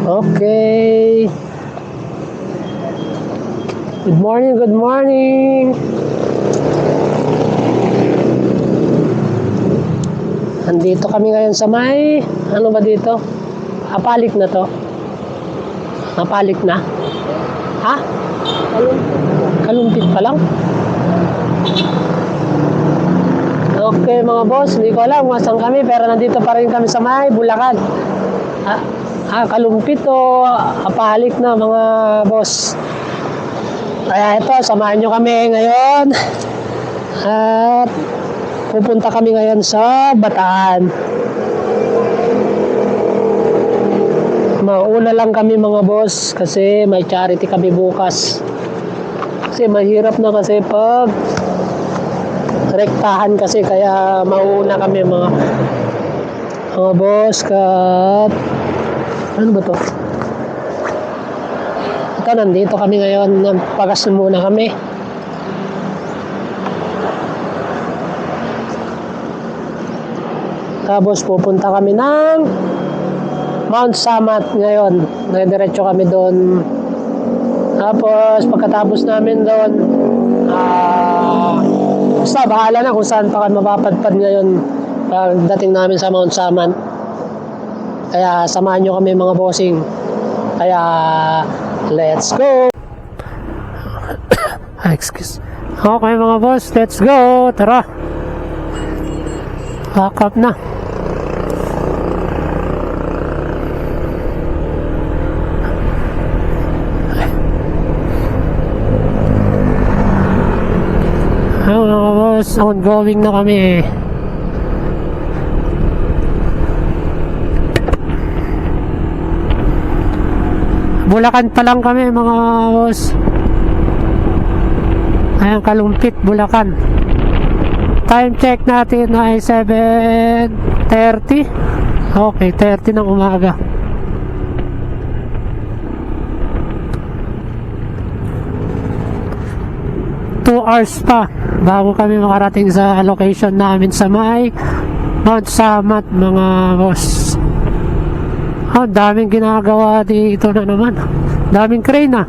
Okay. Good morning, good morning. Andito kami ngayon sa may, ano ba dito? Apalik na to? Apalik na? Ha? Kalumpit pa lang? Okay mga boss, hindi ko alam kung saan kami, pero nandito pa rin kami sa may Bulacan. Kalumpit o apalik na mga boss. Kaya ito, samahan nyo kami ngayon. At pupunta kami ngayon sa Bataan. Mauna lang kami mga boss kasi may charity kami bukas. Kasi mahirap na kasi pag rektahan kasi, kaya mauna kami mga boss. Ano ba to? Ito, nandito kami ngayon. Nagpagas muna kami. Tapos pupunta kami ng Mount Samat ngayon. Diretso kami doon. Tapos pagkatapos namin doon, basta bahala na kung saan pa kami mapapadpad ngayon pagdating namin sa Mount Samat. Kaya samahan nyo kami mga bossing. Kaya let's go. Excuse. Okay mga boss, let's go. Tara. Pack up na. Mga boss, ongoing na kami. Bulacan pa lang kami mga boss. Ayan, Kalumpit, Bulacan. Time check natin ay 7:30. Okay, 30 ng umaga. Two hours pa bago kami makarating sa location namin sa may Mount Samat mga boss. Daming ginagawa dito na naman. Daming crane na.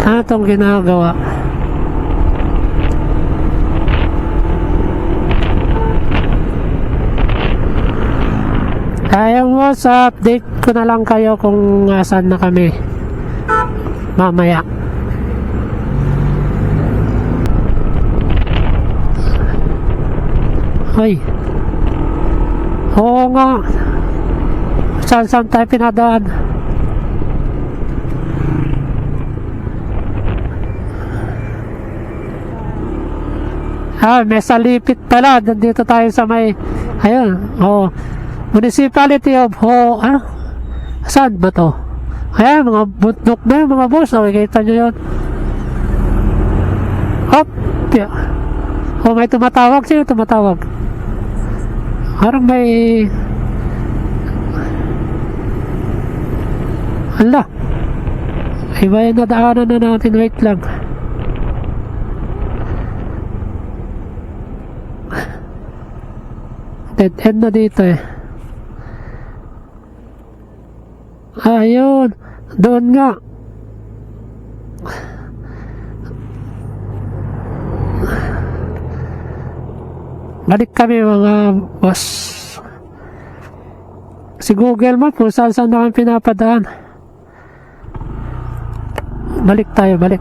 Ano itong ginagawa? Kaya mo sa update ko na lang kayo kung saan na kami mamaya. Ay, oo nga. Saan tayo pinadaan? May salipit pala. Nandito tayo sa may, ayun, Municipality of saan ba to? Ayan, mga bundok na yun, mga boss. Kita nyo yun. Hop! May tumatawag. Sino tumatawag? Parang may... Hala, iba yung nadaanan na natin. Wait lang. Dead end na dito eh. Ayun, doon nga. Balik kami mga boss. Si Google Map kung saan na kami pinapadaan. Balik tayo, balik.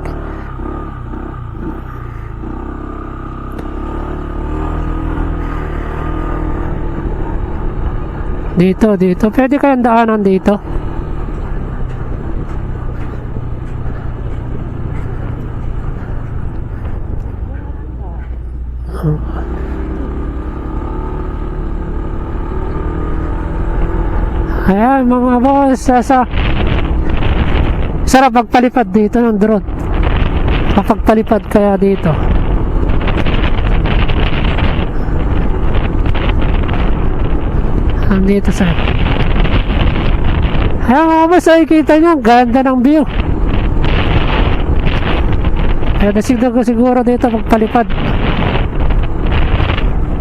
Dito. Pwede kayong daanan dito. Ayan mga boss, sarap magpalipad dito ng drone. Kapagpalipad kaya dito. Dito sa ayan mga boss, ay kita nyo, ganda ng view. Kaya nasignan ko siguro dito magpalipad.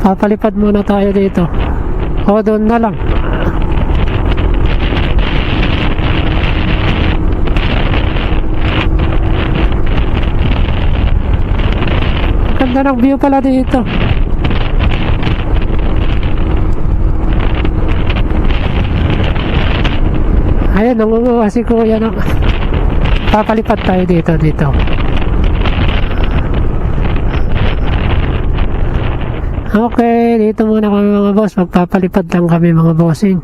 Papalipad muna tayo dito. O doon na lang. Ganda ng view pala dito. Ayun, nangunguha si kuya no. Papalipad tayo dito. Okay, dito muna kami mga boss. Magpapalipad lang kami mga bossing.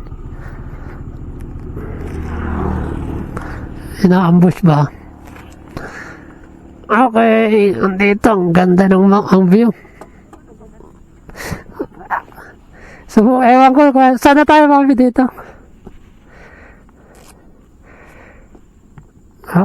Ina-ambush ba? Okay, andito. Ang ganda ng ang view. So, ewan ko. Sana tayo mami dito. Ha?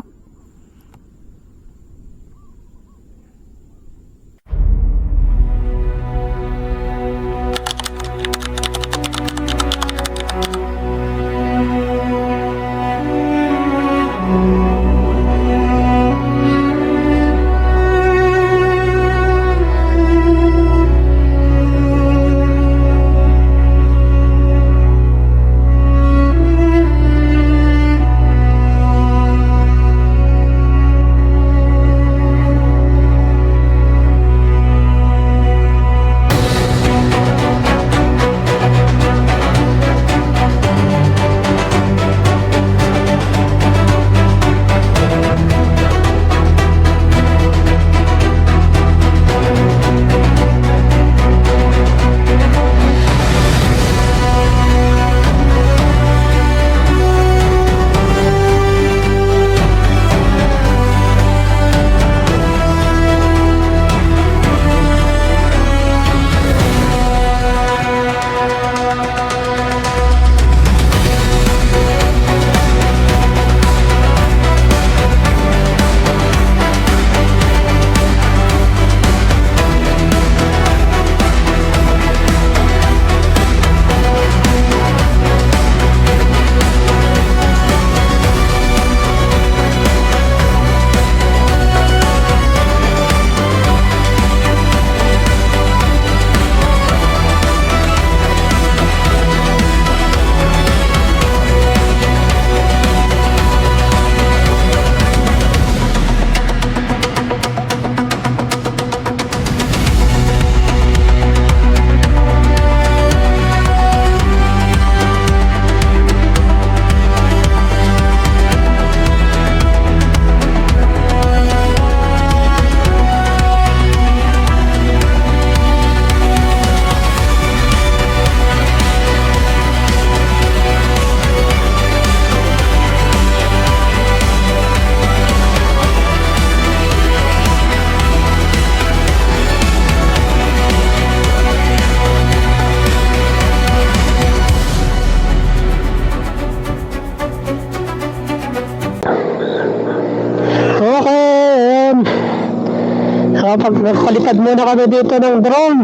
Nagpalipad muna kami dito ng drone.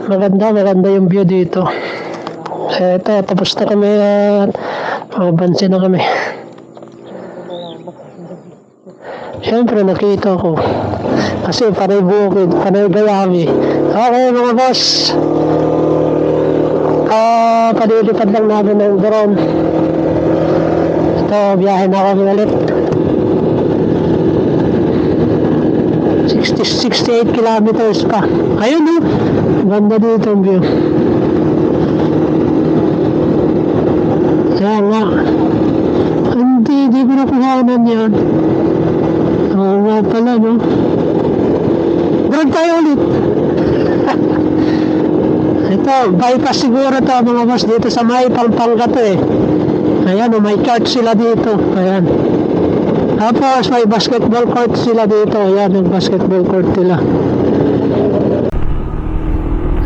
Maganda yung view dito. Eto, tapos na kami at makabansin na kami. Siyempre nakita ko kasi panay bukid, panay gayami. Okay mga boss, palilipad lang namin ng drone. Ito, biyahe na kami ulit. 68 kilometers pa. Ayun no, ganda dito ang view. Kaya nga, hindi ko nakuhanan yan. Oo nga pala no. Drag tayo ulit. Ito, bypass siguro to mga boss dito sa may Pampanga to eh. Ayan o, may church sila dito. Ayan. Tapos may basketball court sila dito. Ayan yung basketball court nila.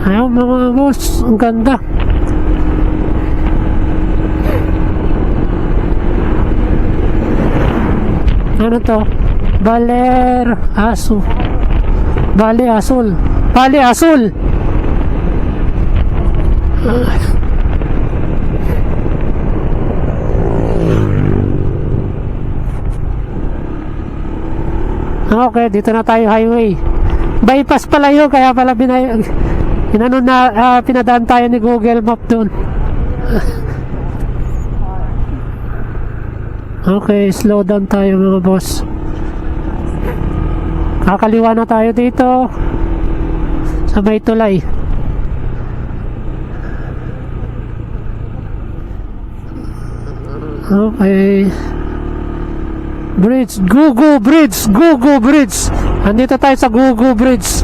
Ayan mga boss, ang ganda. Ano to? Bale Azul. Okay, dito na tayo highway. Bypass pala yun, kaya pala pinadaan tayo ni Google Map doon. Okay, slow down tayo mga boss. Kakaliwa na tayo dito sa may tulay. Okay. Bridge, Gugu Bridge, Gugu Bridge. Andito tayo sa Gugu Bridge.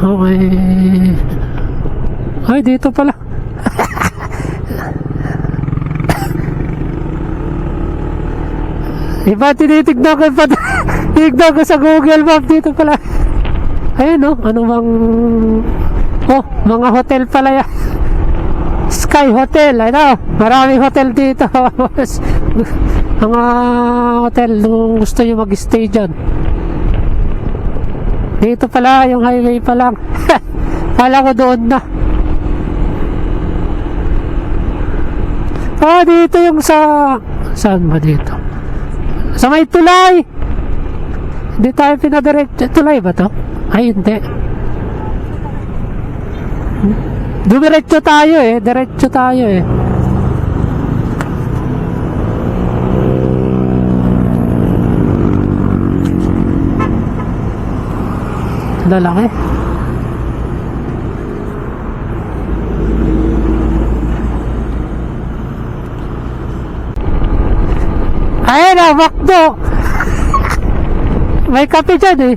Okay. Ay, dito pala. Iba tinitignan ko pa. Tignan ko sa Google Map dito pala. Ayun no, ano bang mga hotel pala yan. Sky Hotel, ano? Maraming hotel dito. Mga hotel kung gusto nyo mag-stay dyan. Dito pala, yung highway pa lang. Kala ko doon na. Dito yung sa... Saan ba dito? Sa may tulay! Hindi tayo pinadiretso. Tulay ba to? Ay, hindi. Dumiretso tayo eh. Diretso tayo eh. Lalaki. Ayan na, McDo. May kape dyan eh.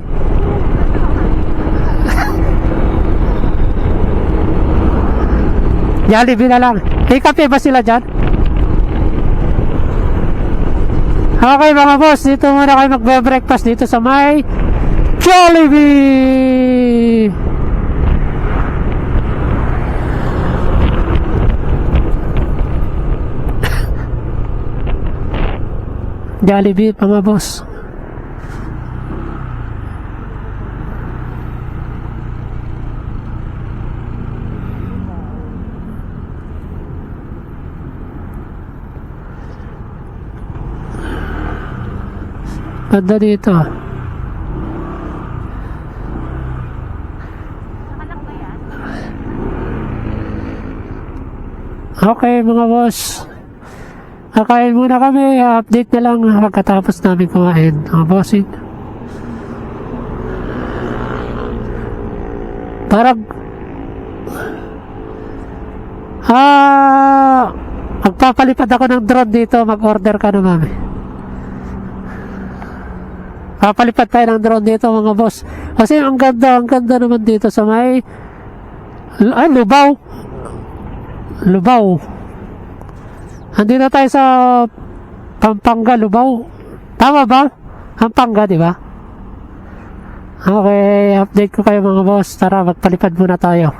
Jollibee na lang. May kape ba sila dyan? Okay mga boss, dito muna kayo magbe-breakfast dito sa may Jollibee. Jollibee mga boss. Ganda dito. Okay mga boss, kakain muna kami. Update na lang pagkatapos namin kumain mga bossing. Parang magpapalipad ako ng drone dito. Mag-order ka na mami. Papalipad tayo ng drone dito mga boss. Kasi ang ganda naman dito sa may Lubao. Andito tayo sa Pampanga, Lubao. Tama ba? Pampanga, di ba? Okay, update ko kayo mga boss. Tara, magpalipad muna tayo.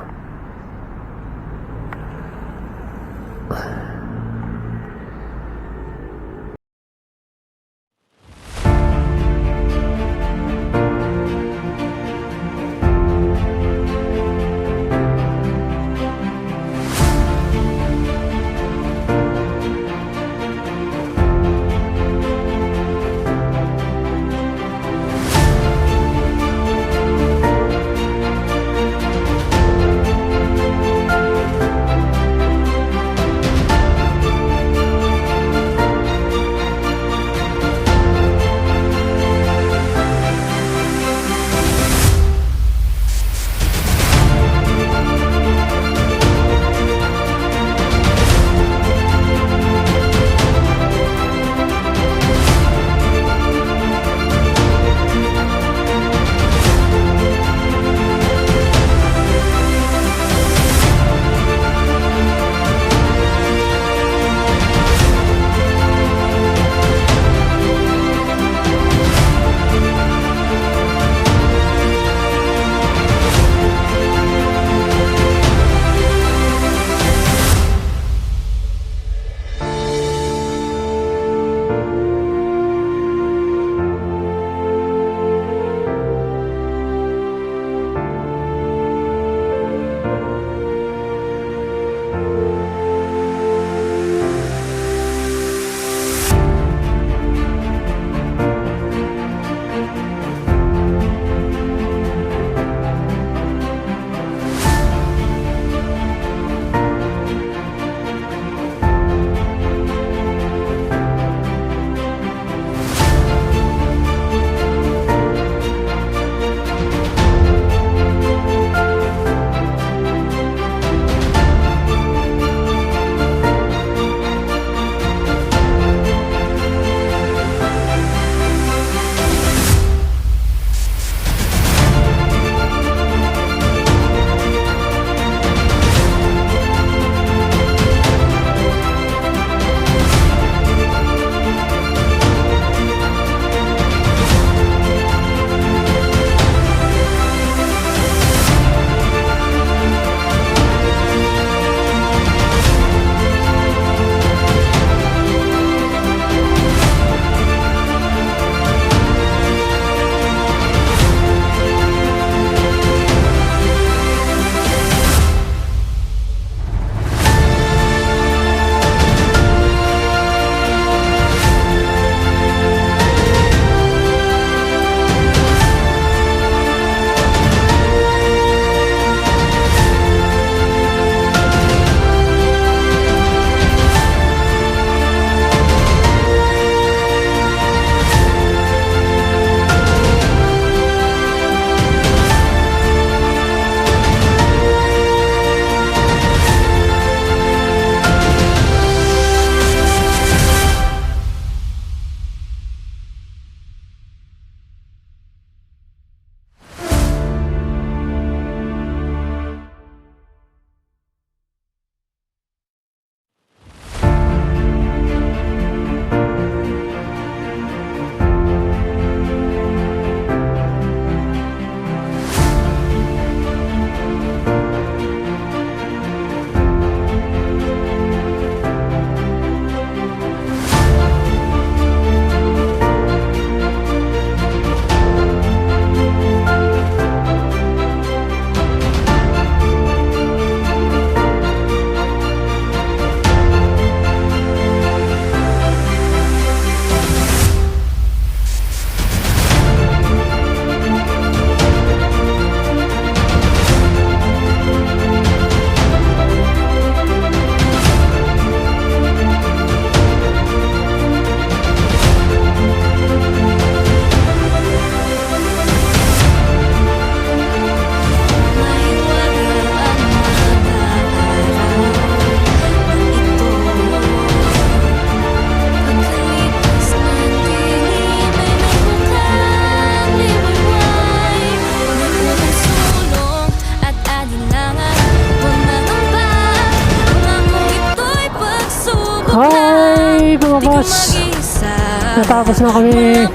natapos na kami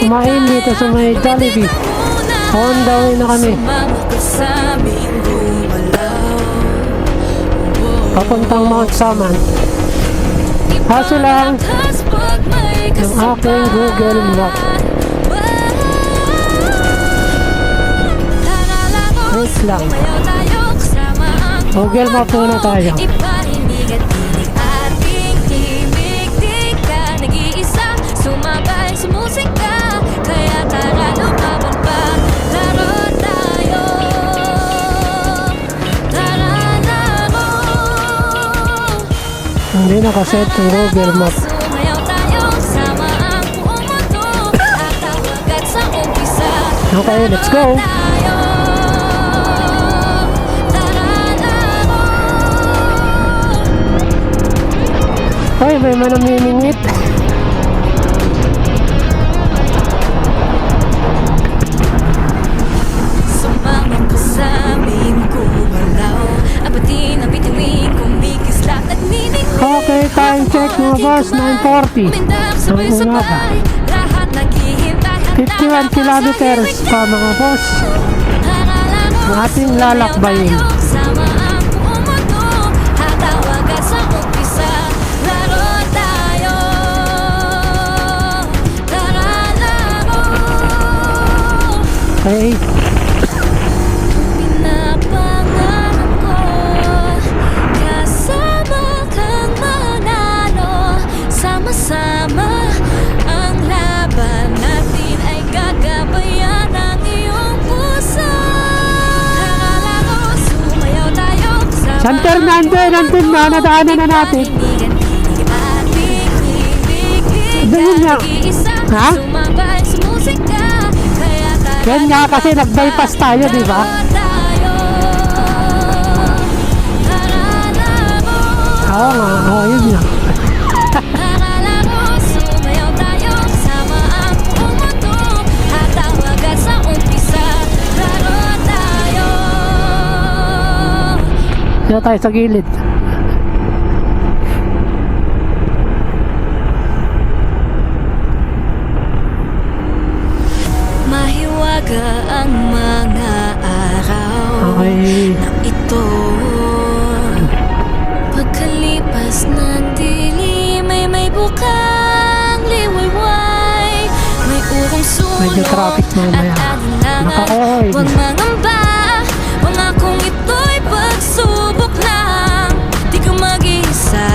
kumain dito sa may Jollibee. On the way na kami. Papuntang Mount Saman. Kaso lang ng aking Google Map. Wait lang. Google Map muna tayo. Hindi nakaset yung Google Map. Okay, let's go! Hoy, may manamimingit. Sumama ka sa amin, kumalaw. Abatin ang bituin, kumikislap, nagniningning. Okay, time check mga boss, 9:40 ng umaga. 51 kilometers pa mga boss ang ating lalakbayin. Okay. San Fernando, nandun na, nadaanan na natin. Doon nga. Ha? Yan nga kasi nag-bypass tayo, di ba? Oo nga, oo, yun nga. Dito tayo sa gilid. Mahiwaga ang mga araw na ito. Pagkalipas ng dilim ay may bukang liwayway. May urong sulong medyo traffic mamaya. Naka-oil. Huwag mangamba, pangakong ito'y pagsubok lang. Di ka mag-isa,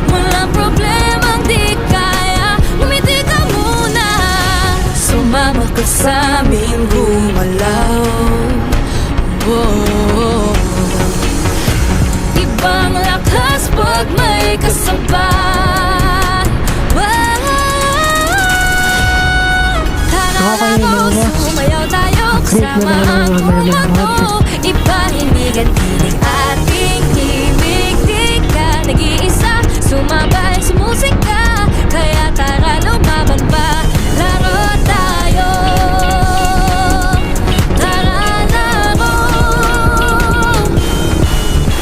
walang problemang di kaya. Lumiti ka muna, sumama ka sa amin, gumalaw. Oh, ibang lakas pag may kasabay. Okay, mga boss. Sumayaw tayo kasama ang pumato. Ipahinig ang tinig ating ibig. Di ka nag-iisa, sumabay sa musika. Kaya tara lumaban pa, laro tayo. Tara laro.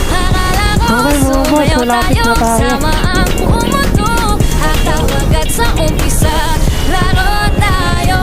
Tara laro. Okay, mga boss, Sumayaw malapit tayo na tayo. kasama ang pumato. Hataw agad sa umpisa, laro tayo.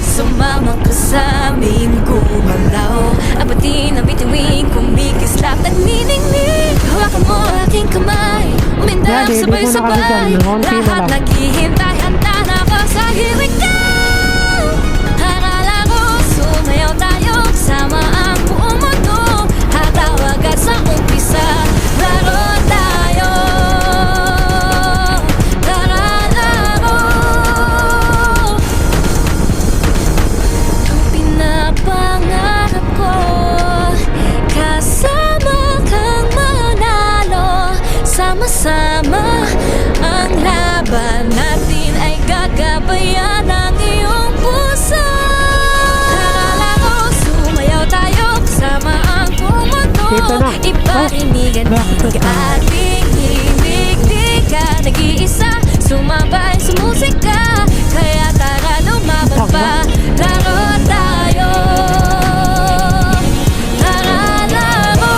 Sumama ka sa amin, gumalaw. Abatin ang bituin, kumikislap, nagniningning. Hawakan mo aking kamay, umindak Daddy, sabay-sabay. dito na kami dyan, konti na Lahat lang. naghihintay, handa na ako sa here we go. Tara laro, sumayaw tayo, kasama ang buong mundo. Hataw agad sa umpisa, laro tayo. Tara laro. Ang pinapangarap ko, kasama kang manalo. Sama-sama ang laban natin ay gagabayan ng iyong puso. Tara laro, sumayaw tayo, kasama ang buong mundo. Dito na. Iparinig ang Bakit tinig ito? ating ibig. Di ka nag-iisa, sumabay sa musika. Kaya tara lumaban pa, laro tayo. Tara laro,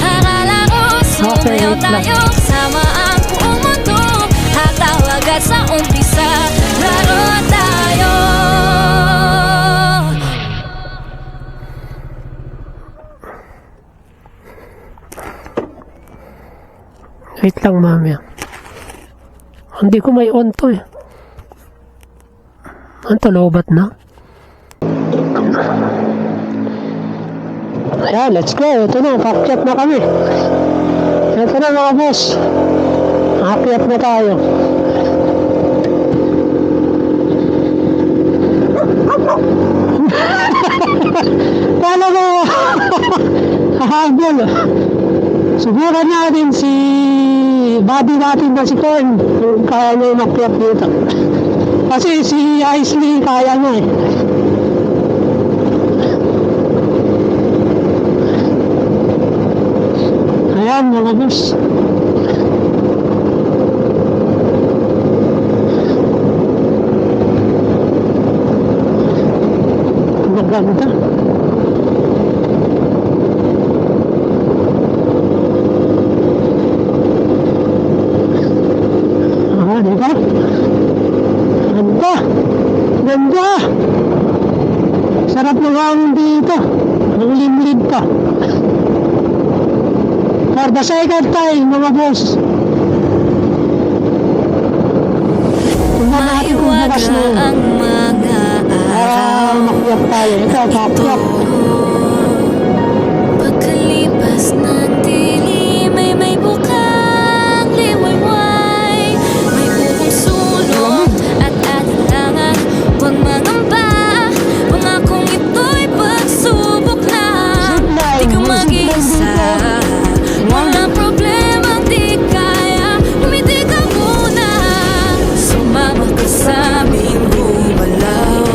tara laro, sumayaw tayo. Sama ang buong mundo, hatawag at sa umpisa, laro tayo. Wait lang, mami. Hindi ko may on to eh. Ano to, lobat na? Ayan, let's go. Ito na, pakyat na kami. Ito na mga boss. Akyat na tayo. Kala mo, hahabol. Subukan natin si buddy natin na si Korn kung kaya niya umakyat dito. Kasi si Isley kaya niya eh. Ayan mga boss. Maganda. Diba? Ganda! Ganda! Sarap ng hangin dito. Ang limlid pa. For the second time, mga boss. Tingnan natin kung bukas na yun. Ang mga Makyat tayo. Ito, pakyat. pagkalipas ng dilim ay may bukang liwayway. May buong sulong at alinlangan. Huwag mangamba, pangakong ito'y pagsubok lang. Di ka mag-isa, walang problemang di kaya. Umiti ka muna, sumama ka sa aming bumalaw.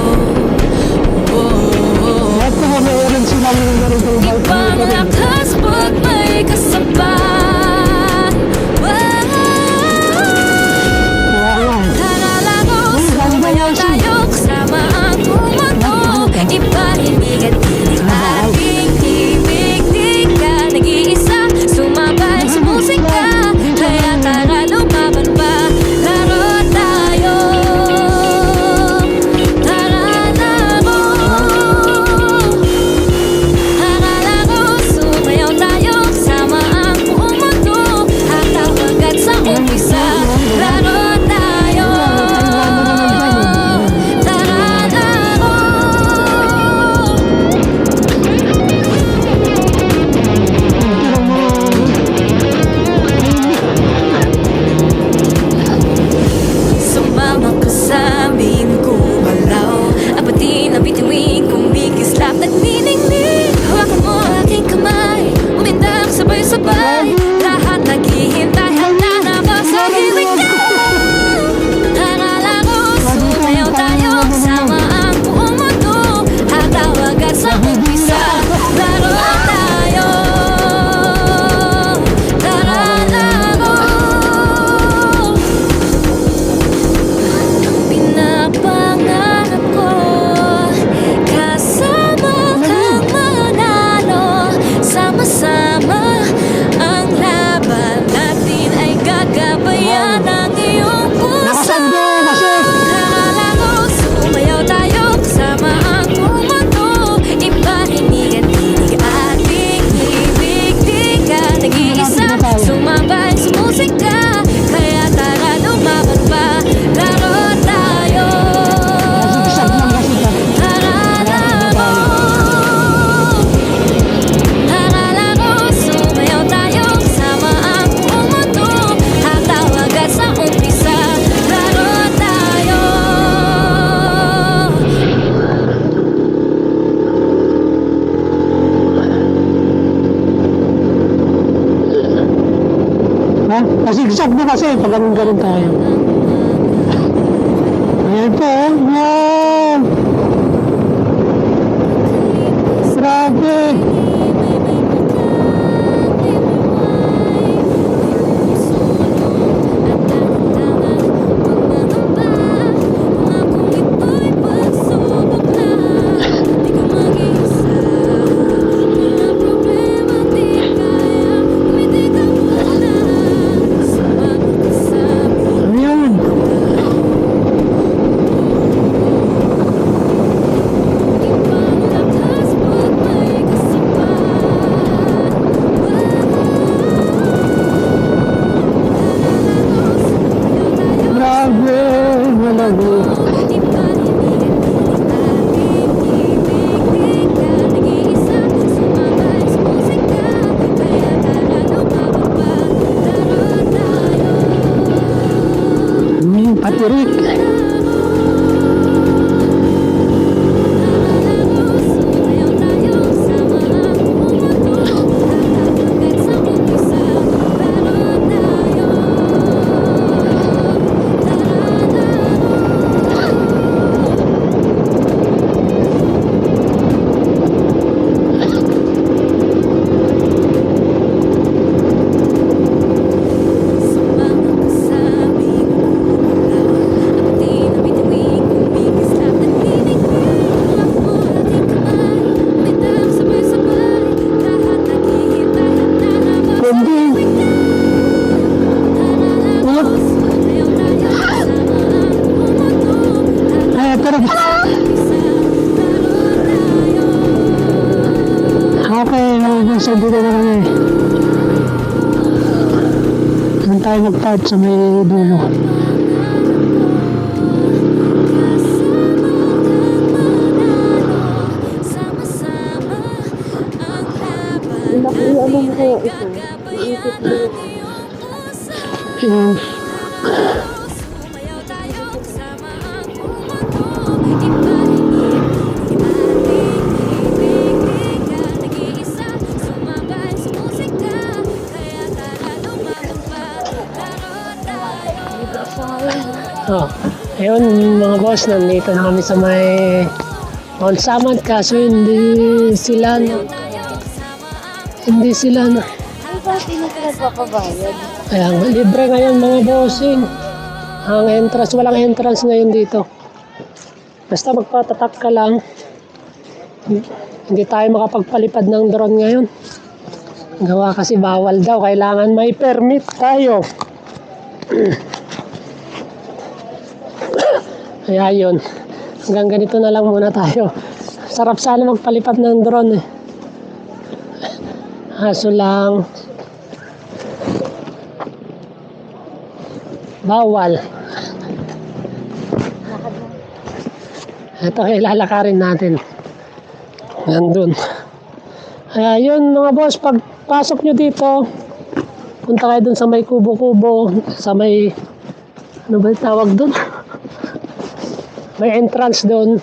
Ito, mayroon silang ganitong bike. Ibang lakas pag may kasabay. Tara laro, sumayaw tayo kasama ang buong mundo. Ipahinig at tinig ating ibig. Di ka nag-iisa, sumabay sa musika. Kaya tara lumaban pa, laro tayo. Tara laro, tara laro, sumayaw tayo kasama ang buong mundo. Hatawag at sa umpisa, laro tayo. Tara laro. Sumama ka sa amin, gumalaw. Apatin ang bituin kung bigislap nagniningning. Hawakan mo aking kamay, umindak sabay-sabay. Lahat naghihintay, handa na ba sa himig na? Tara laro, sumayaw tayo kasama ang buong mundo. Hatawag at sa umpisa, laro tayo. Tara laro. Pinapangarap ko, kasama kang manalo. Sama-sama ang laban natin ay gagabayan ng iyong puso. Nakasando kasi. Tara laro, sumayaw tayo kasama ang buong mundo. Ipahinig at tinig ating ibig. Di ka nag-iisa, sumabay sa musika. Kaya tara lumaban pa, laro tayo. Nasibisag lang kasi ito. Tara laro, tara laro, sumayaw tayo kasama ang buong mundo. Hatawag at sa umpisa, laro tayo. Ha? Pasigsag na kasi pag ganun tayo. Ayan po. Wow! Grabe! Bonding. Ay, tara. Okay, so dito na kami. Saan tayo mag-part sa may dulo? Ano mo kaya ito? Iikot mo yun. Yung ayun mga boss, nandito na kami sa may Mount Samad, kaso hindi sila Ano ba pinagpapabayad? kaya libre ngayon mga bossing. Ang entrance, walang entrance ngayon dito. Basta magpatatak ka lang. Hindi tayo makapagpalipad ng drone ngayon. Gawa kasi bawal daw, kailangan may permit tayo. Kaya yun, hanggang ganito na lang muna tayo. Sarap sana magpalipad ng drone eh. Kaso lang, bawal. Ito, ilalakarin natin. Nandun. Kaya yun mga boss, pagpasok nyo dito, punta kayo dun sa may kubo-kubo, sa may, ano ba yung tawag dun? May entrance dun.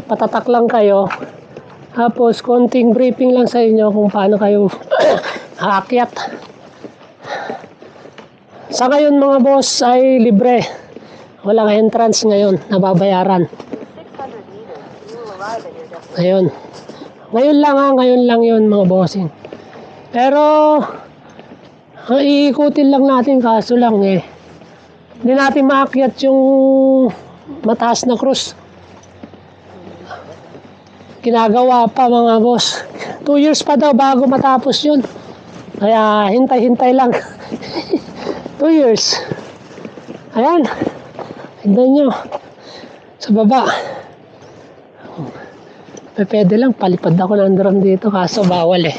Patatak lang kayo. Tapos, konting briefing lang sa inyo kung paano kayo aakyat. Sa ngayon mga boss ay libre. Walang entrance ngayon, nababayaran. Ngayon. Ngayon lang yun mga bossing. Pero, iikutin lang natin kaso lang eh. Hindi natin maakyat yung mataas na krus. Ginagawa pa mga boss. 2 years pa daw bago matapos yun. Kaya hintay-hintay lang. 2 years. Ayan. Tignan nyo. Sa baba. Pwede lang. Palipad ako ng drone dito kaso bawal eh.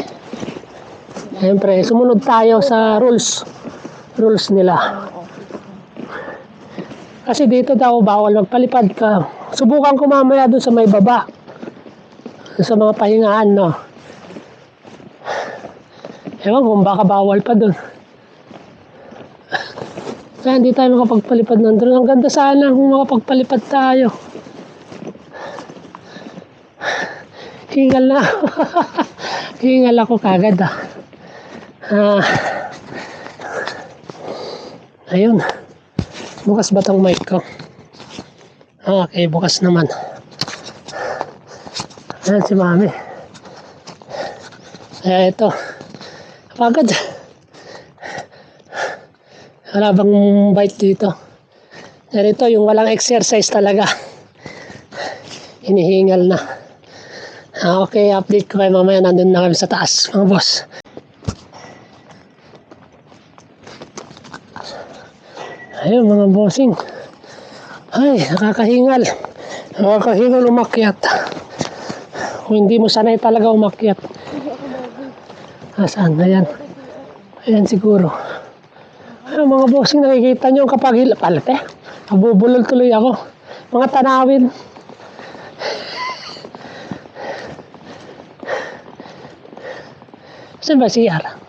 Siyempre, sumunod tayo sa rules. Rules nila. Kasi dito daw bawal magpalipad ka. Subukan ko mamaya dun sa may baba. Sa mga pahingaan, no? Ewan kung baka bawal pa dun. Kaya hindi tayo makapagpalipad ng drone. Ang ganda sana kung makapagpalipad tayo. Hingal na. Hingal ako kagad ayun. Bukas ba tong mic ko? Okay, bukas naman. Ayan si mami. Kaya ito. Pagod. Wala bang bite dito? Kaya ito yung walang exercise talaga. Hinihingal na. Okay, update ko kayo mamaya. Nandun na kami sa taas, mga boss. Ayun mga bossing. Ay, nakakahingal. Nakakahingal umakyat. Kung hindi mo sanay talaga umakyat. Saan? Ayan. Ayan siguro. Ayun mga bossing, nakikita nyo kapag palate. Nabubulol tuloy ako. Mga tanawin. Saan ba si Yara?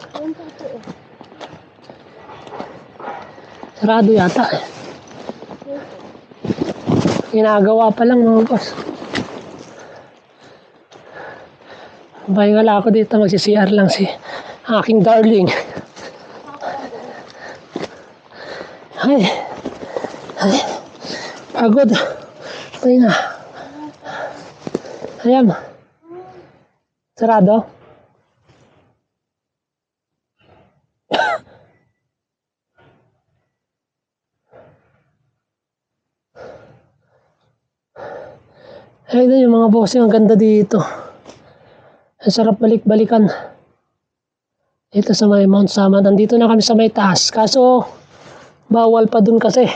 Sarado yata eh. Ginagawa pa lang mga boss. Bahingal ako dito, magsi-CR lang si aking darling. Ay, pagod. Pahinga. Ayan. Sarado. Ayun yung mga bossing, ang ganda dito. Ang sarap balik-balikan. Dito sa may Mount Sama. Nandito na kami sa may taas. Kaso, bawal pa dun kasi.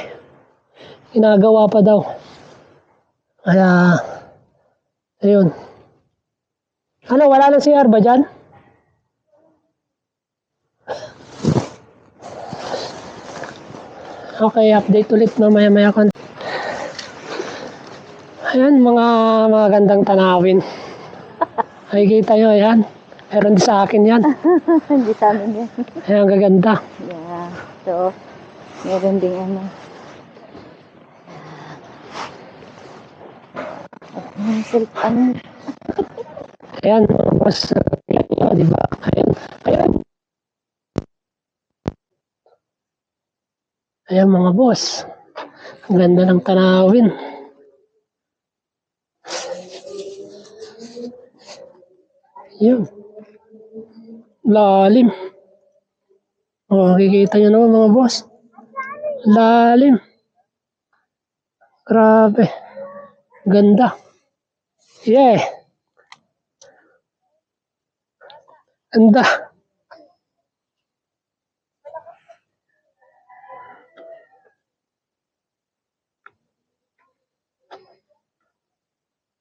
Ginagawa pa daw. Kaya, ayun. Ano, wala lang CR ba dyan? Okay, update ulit mamaya-maya ko. Ayan, mga magandang tanawin. Nakikita nyo, ayan. Meron din sa akin yan. Hindi sa amin yan. Ayan, gaganda. Yeah. So, meron ding ano. Ano? Ayan, mga boss. Di ba? Ayan. Ayan. Ayan, mga boss. Ang ganda ng tanawin. Ayan. Lalim. O, makikita nyo naman mga boss. Lalim. Grabe. Ganda. Yeah. Ganda.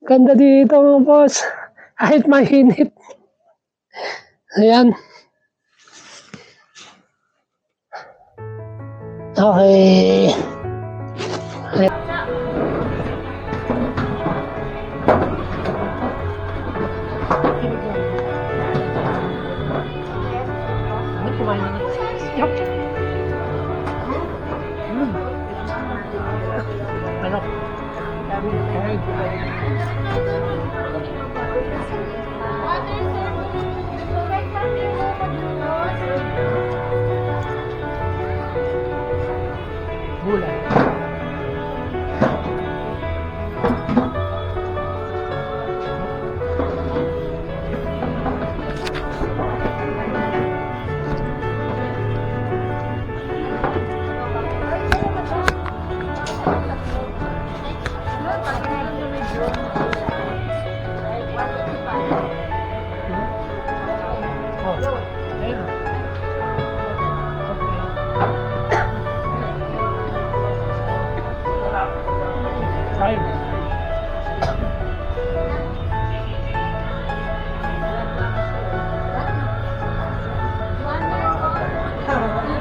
Ganda dito mga boss. Kahit mainit. Ayan. Okay. Ayan.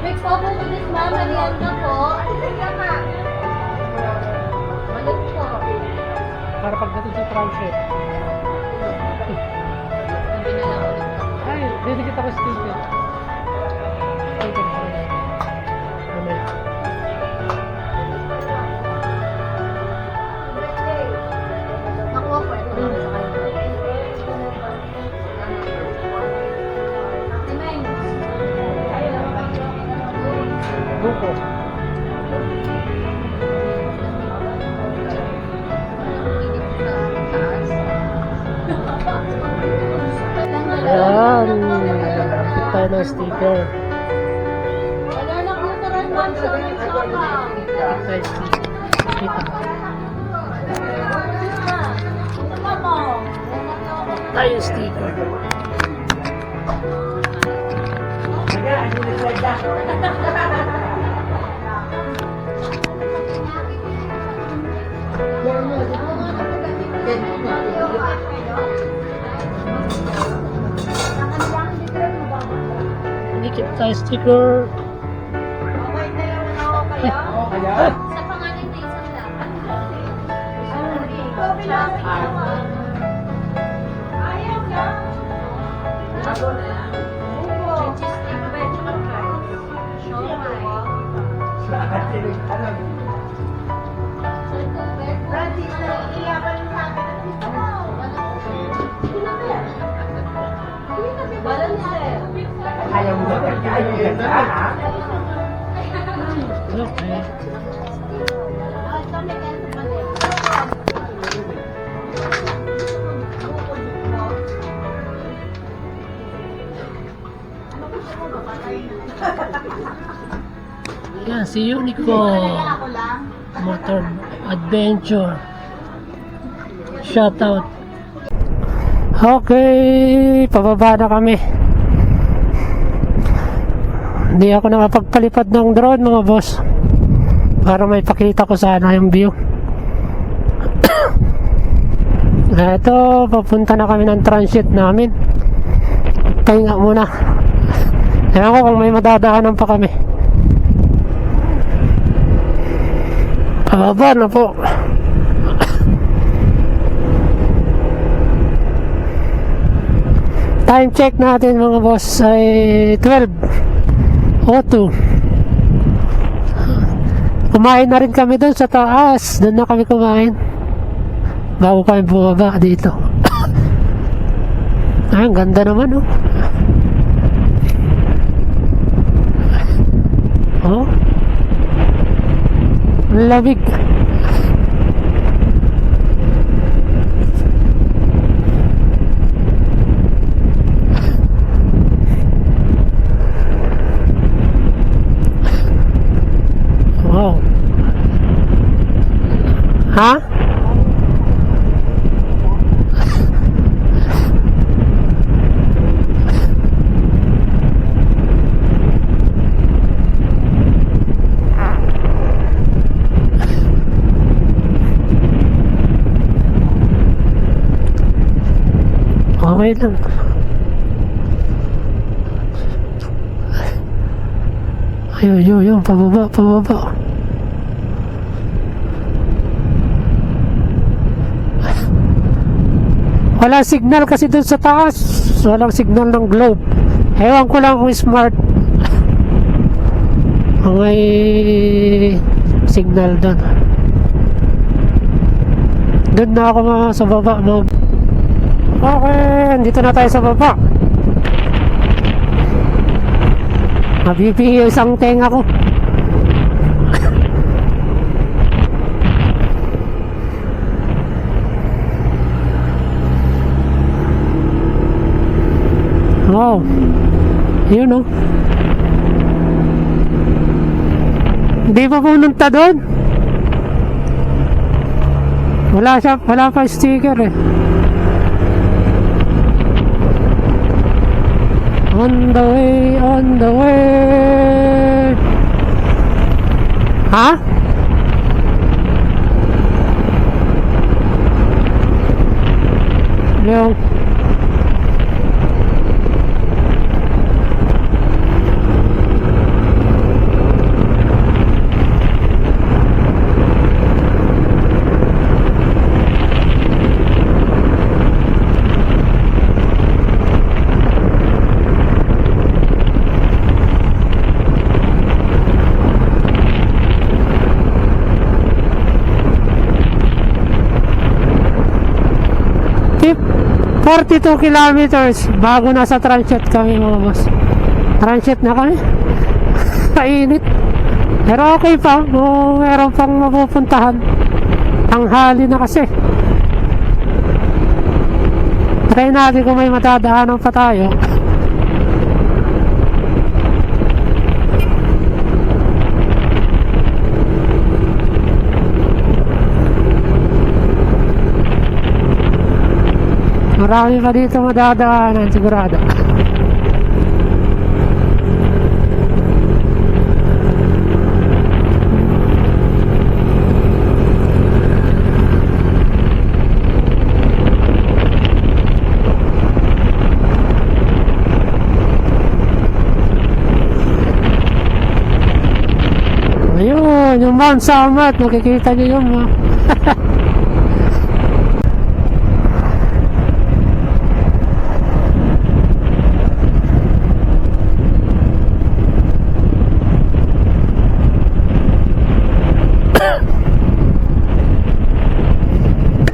Next po po this mama niyan na po. Balik po. Para pagdating sa transit. Ay, didikit ako sticker. Nakuha po ito. Buko. Ayan. Kapit tayo ng sticker. Wala na po ito rin man sa sama. Kapit tayo sticker. Kita. Tayo sticker. Dikit tayo sticker. Sa pangalan na isang dapat. Ayaw na. Okay. Yan, si Unico Motor Adventure. Shoutout. Okay, pababa na kami. Hindi ako nakapagpalipad ng drone mga boss. Para may pakita ko sana yung view. Ito, papunta na kami ng transit namin. Pahinga muna. Ewan ko kung may madadaanan pa kami. Pababa na po. Time check natin mga boss ay 12:02. Kumain na rin kami doon sa taas. Doon na kami kumain bago kami bumaba dito. Ang ganda naman oh. Oh, ang lamig. Wow. Ha? Okay lang. Ayun, pababa. Walang signal kasi dun sa taas. Walang signal ng globe. Ewan ko lang kung smart may signal dun. Dun na ako sa baba mo. Okay, dito na tayo sa baba. Mabibiyo isang tenga ko. Wow. Yun oh. Hindi pa pumunta doon. Wala pa sticker eh. On the way. Ha? Yung tip 42 kilometers bago nasa transit kami mga boss. Transit na kami. Kainit. Pero okay pa. Meron pang mapupuntahan. Tanghali na kasi. Try natin kung may matadaanan pa tayo. Marami pa dito madadaanan sigurado. Ayun, yung Mount Samat, nakikita niyo yung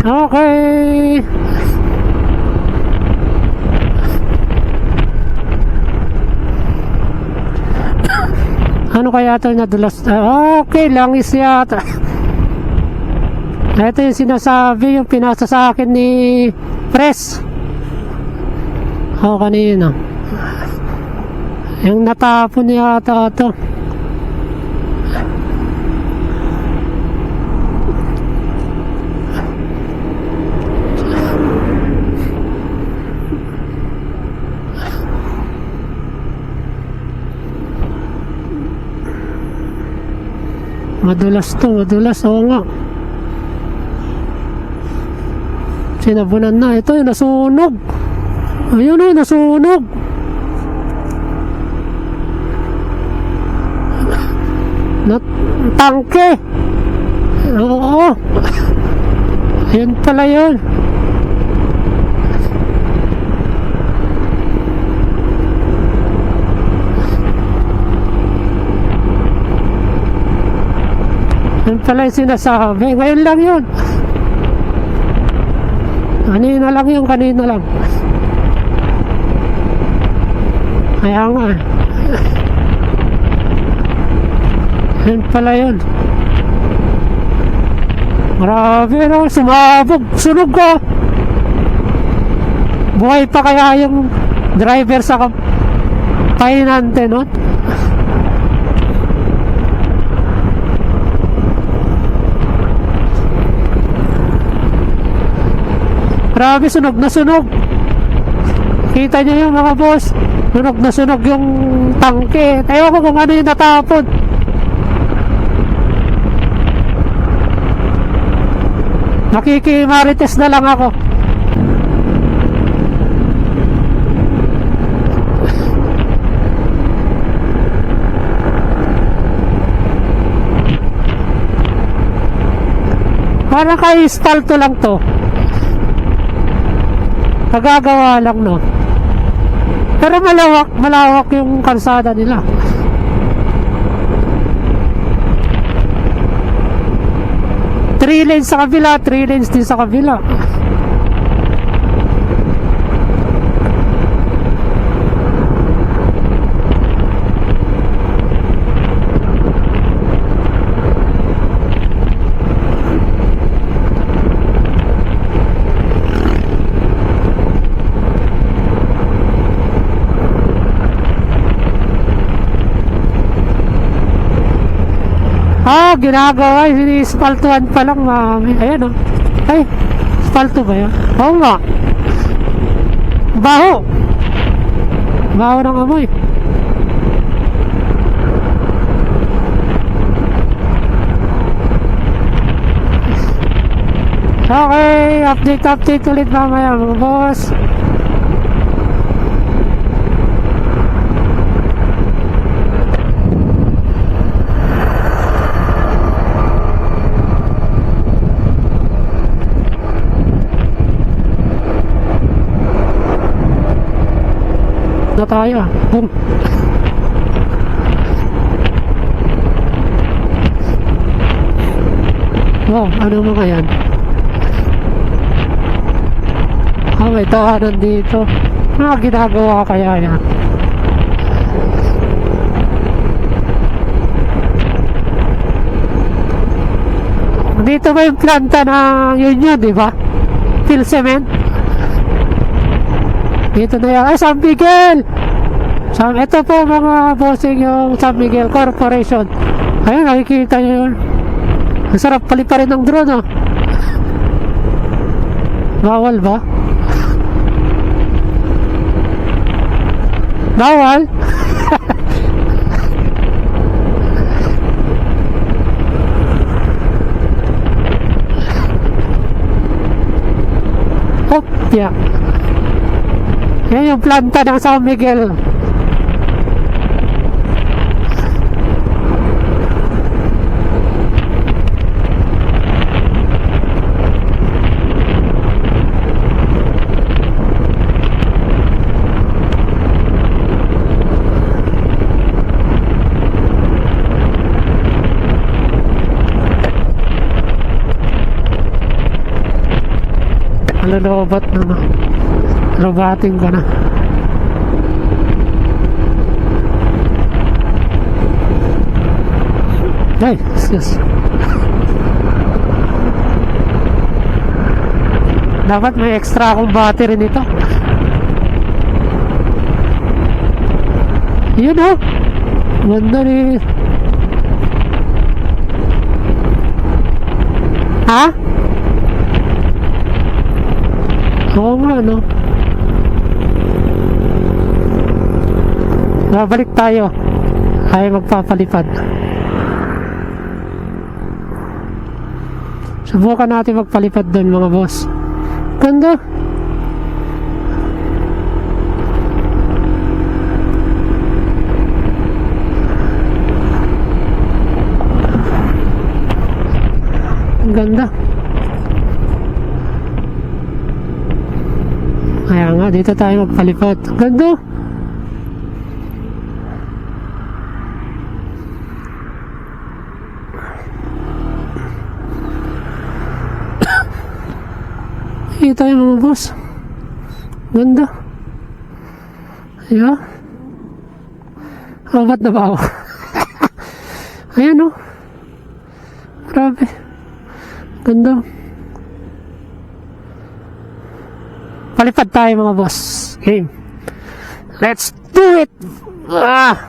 okay. Ano kaya ito nadulas? Okay, langis yata. Ito yung sinasabi, yung pinasa sa akin ni Press. Kanina. Yung natapon yata ito. Madulas to, madulas. Oo nga. Sinabunan na. Ito yung nasunog. Ayun o, nasunog. Tangke. Oo. Ayun pala yun. Yan pala yung sinasabi. Ngayon lang yun. Kanina lang yun, kanina lang. Kaya nga. Yan pala yun. Grabe no, sumabog. Sunog ka. Buhay pa kaya yung driver sa pahinante no? Grabe, sunog na sunog. Kita niyo yung mga boss. Sunog na sunog yung tangke. Ewan ko kung ano yung natapon. Nakikimarites na lang ako. Parang kay espalto lang to. Nagagawa lang no. Pero malawak yung kalsada nila. Three lanes sa kabila, 3 lanes din sa kabila. Ginagawa, ini-spaltuhan pa lang, mami. Ayan o. Ay, spalto ba yan? Oo nga. Baho. Baho ng amoy. Okay, update ulit mamaya mga boss. Na tayo. Boom. Wow, ano mga yan? May tahanan dito. Ginagawa kaya yan? Dito ba yung planta ng Union, di ba? Phil Cement. Dito na yan. Ay, San Miguel! Ito po mga bossing yung San Miguel Corporation. Ayun, nakikita nyo yun. Ang sarap paliparin ng drone, oh. Bawal ba? Bawal? Opya. Yan yung planta ng San Miguel. Lobat na na. Lobating ko na. Ay, excuse. Dapat may extra akong battery nito. Yun o. Ganda ni... Ha? Oo nga, no? Babalik tayo. Ay magpapalipad. Subukan natin magpalipad doon mga boss. Ganda. Ang ganda. Kaya nga, dito tayo magpalipad. Ang ganda. Dito tayo mga boss. Ganda. Ayan. Abat na ba ako? Ayan o. Grabe. Ganda. Palipad tayo mga boss. Game. Let's do it! Ah!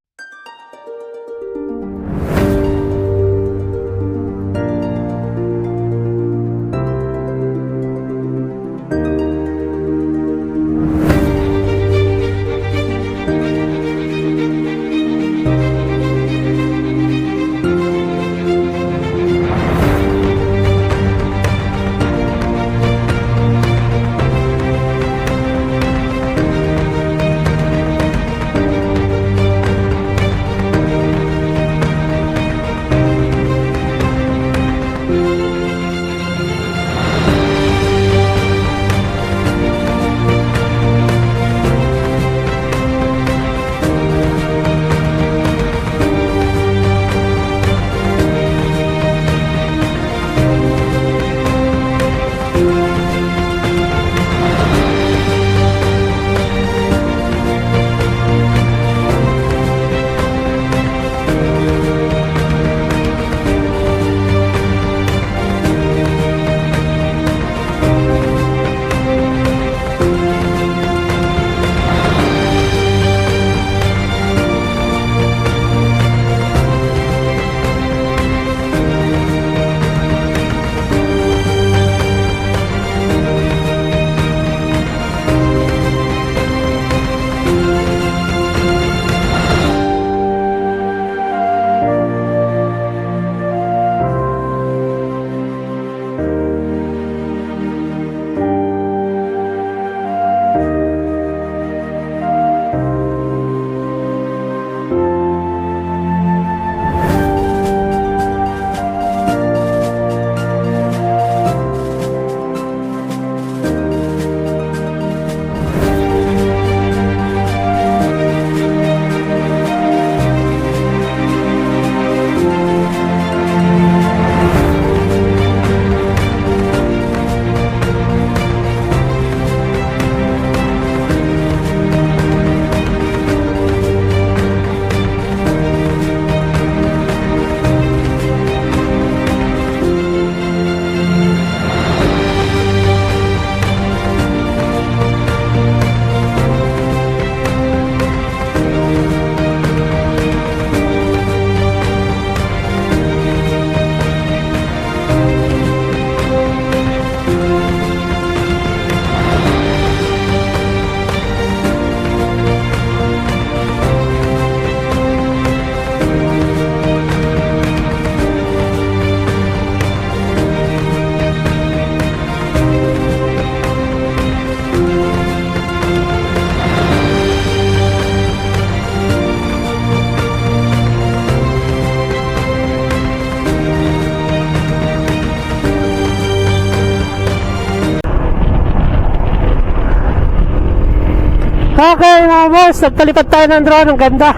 Okay mga boss, nagpalipad tayo ng drone. Ang ganda.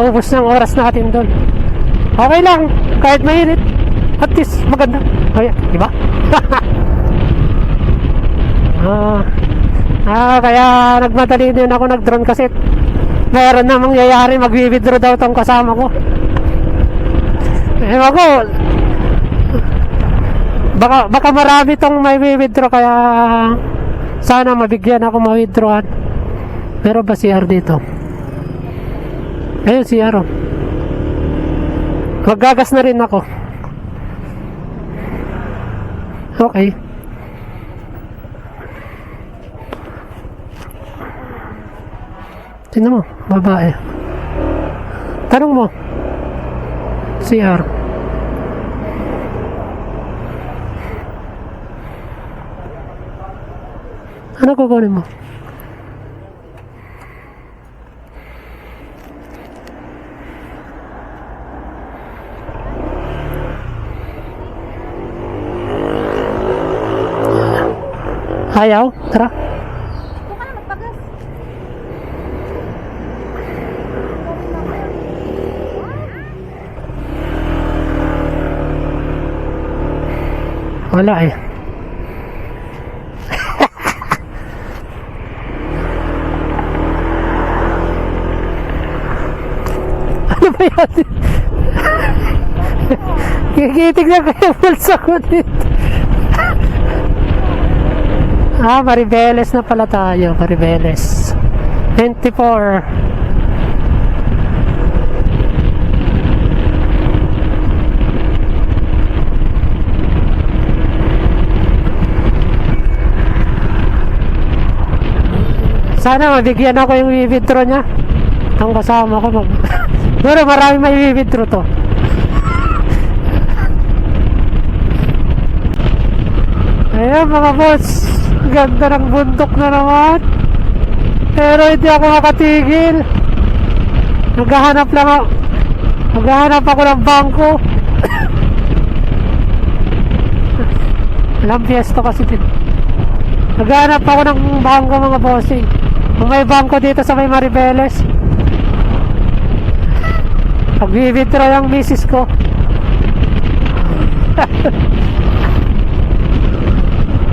Ubos ng oras natin doon. Okay lang, kahit mainit, at least maganda. Kaya, diba? Kaya nagmadali din ako nag-drone kasi meron na mangyayari, mag-withdraw daw tong kasama ko. Ewan ko, baka marami tong may withdraw, kaya sana mabigyan ako ma-withdrawan. Pero ba CR dito? Ayun CR. Maggagas na rin ako. Okay. Tingnan mo, babae. Tanong mo. CR. Ano kukunin mo? Ayaw? Tara. Wala eh. Ano ba yan? Kikitignan ko yung bulsa ko dito. Maribeles na pala tayo. Maribeles 24. Sana mabigyan ako yung i-withdraw niya. Ang kasama ko pero marami may i-withdraw to. Ayan mga boss, ganda ng bundok na naman, pero hindi ako makatigil. Naghahanap ako ng bangko. Alam, piesto kasi din. Naghahanap ako ng bangko mga bossing. Kung may bangko dito sa may Maribeles, pag-withdraw yung misis ko.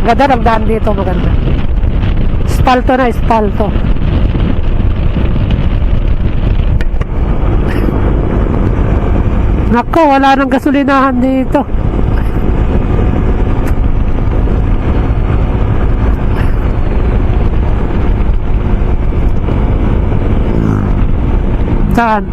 Ganda ng daan dito, maganda. Espalto na, espalto. Nako, wala nang gasolinahan dito. Saan?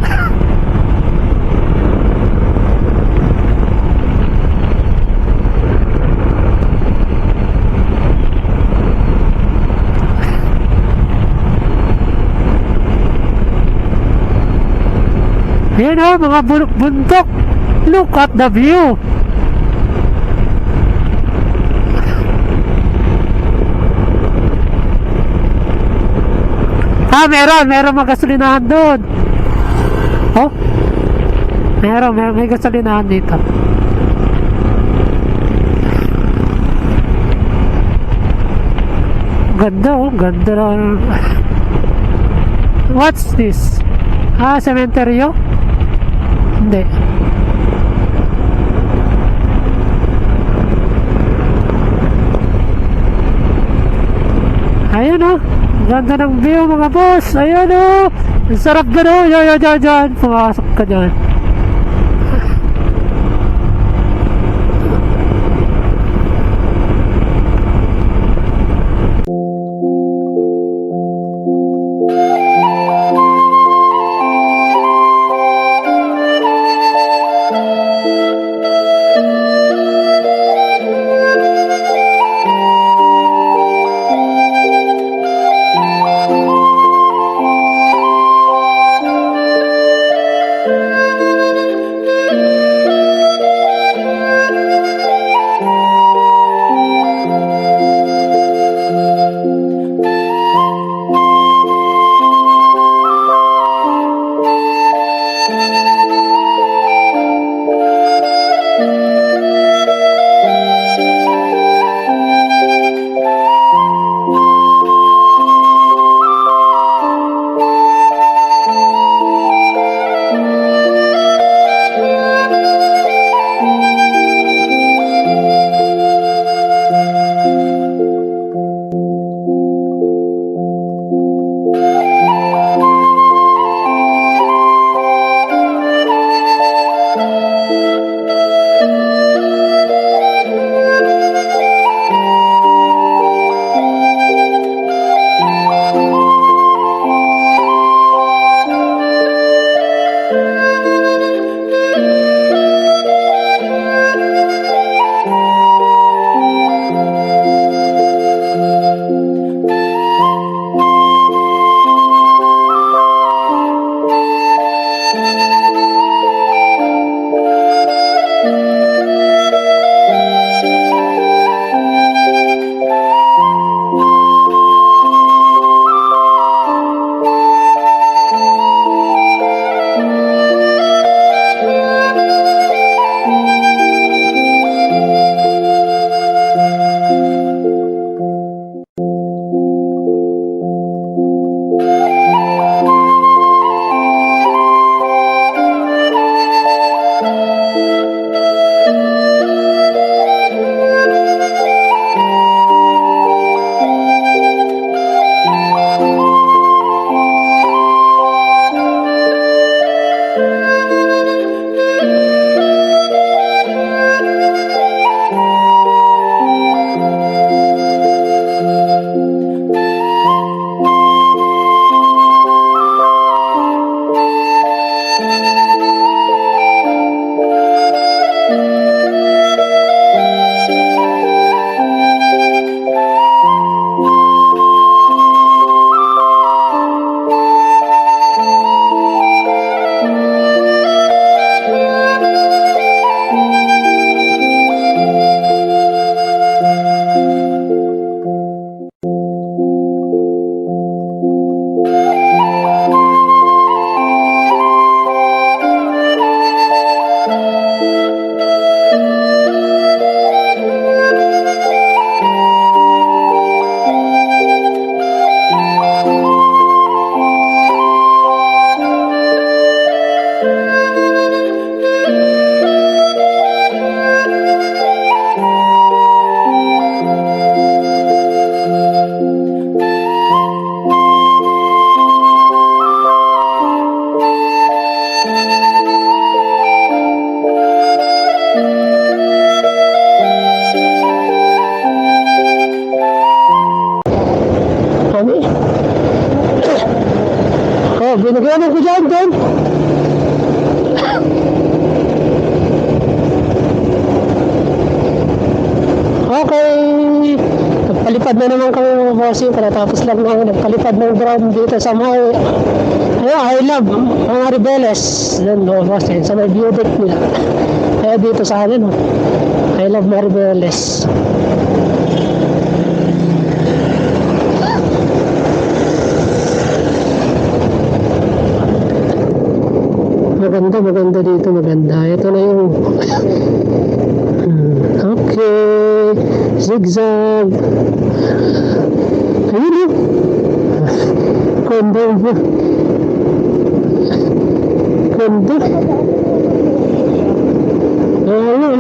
Ayan o, mga bundok. Look at the view. Meron mga gasolinahan doon. Oh, may gasolinahan dito. Ganda oh, ganda na. What's this? Cementerio? Hindi. Ayun oh, ganda ng view mga boss. Ayun oh, ang sarap dyan oh. Yan, pumasok ka dyan. Okay. Nagpalipad na naman kami mga bossing. Tapos lang na nagpalipad ng drone dito sa may I love mga Ribeles. Yan mga bossing. Sa may view deck nila. Kaya dito sa amin. I love mga Ribeles. Maganda dito, maganda. Ito na yung okay, zigzag. Ayun yun. Kondo. Ayun.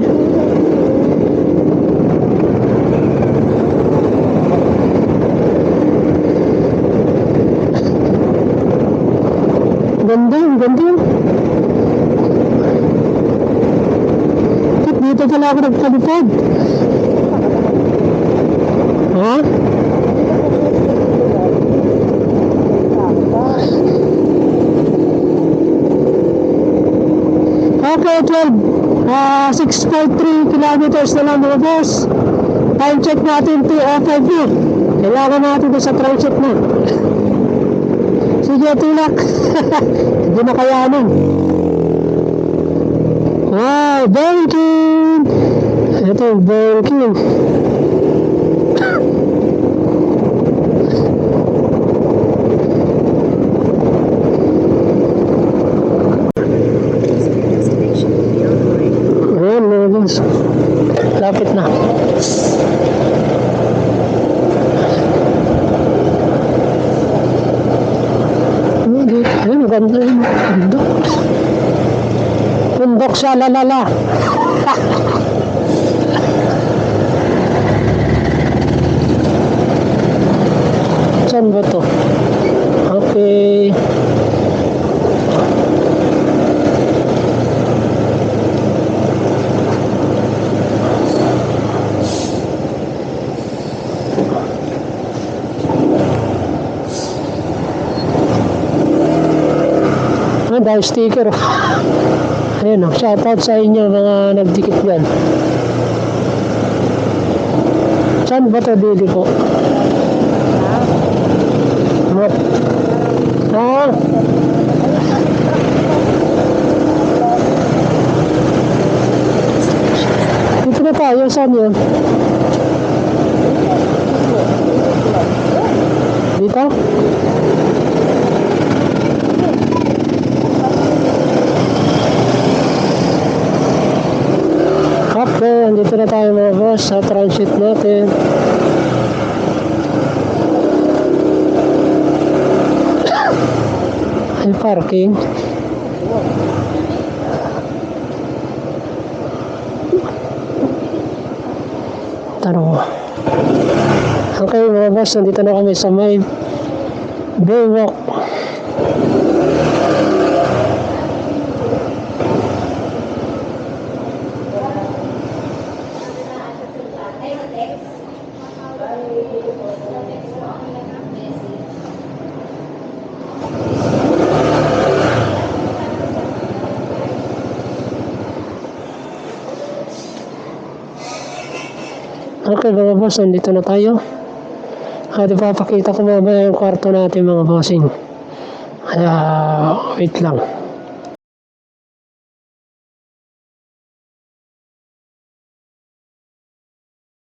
Ganda yun. Dito pala ako nagpalipad. Ha? Okay, 6.3 kilometers na lang mga boss. Time check natin 2:05 yun. Kailangan natin doon sa transit na. Sige, tulak. Hindi na kayanin. Wow, banking! Ito yung banking. Ayan, mga boss. Lapit na. Ayun, maganda yun. Bundok siya, lalala. Saan ba to? Okay. Dahil sticker. Ayun o, shoutout sa inyo mga nagdikit yan. Saan ba ito dili po? Ah. Dito na tayo, saan yun? Dito? Okay, andito na tayo mga boss sa transit natin. Ay, parking. Tanong mo. Okay mga boss, andito na kami sa may Baywalk. Okay mga boss, nandito na tayo. At ipapakita ko mamaya yung kwarto natin mga bossing. Kaya wait lang.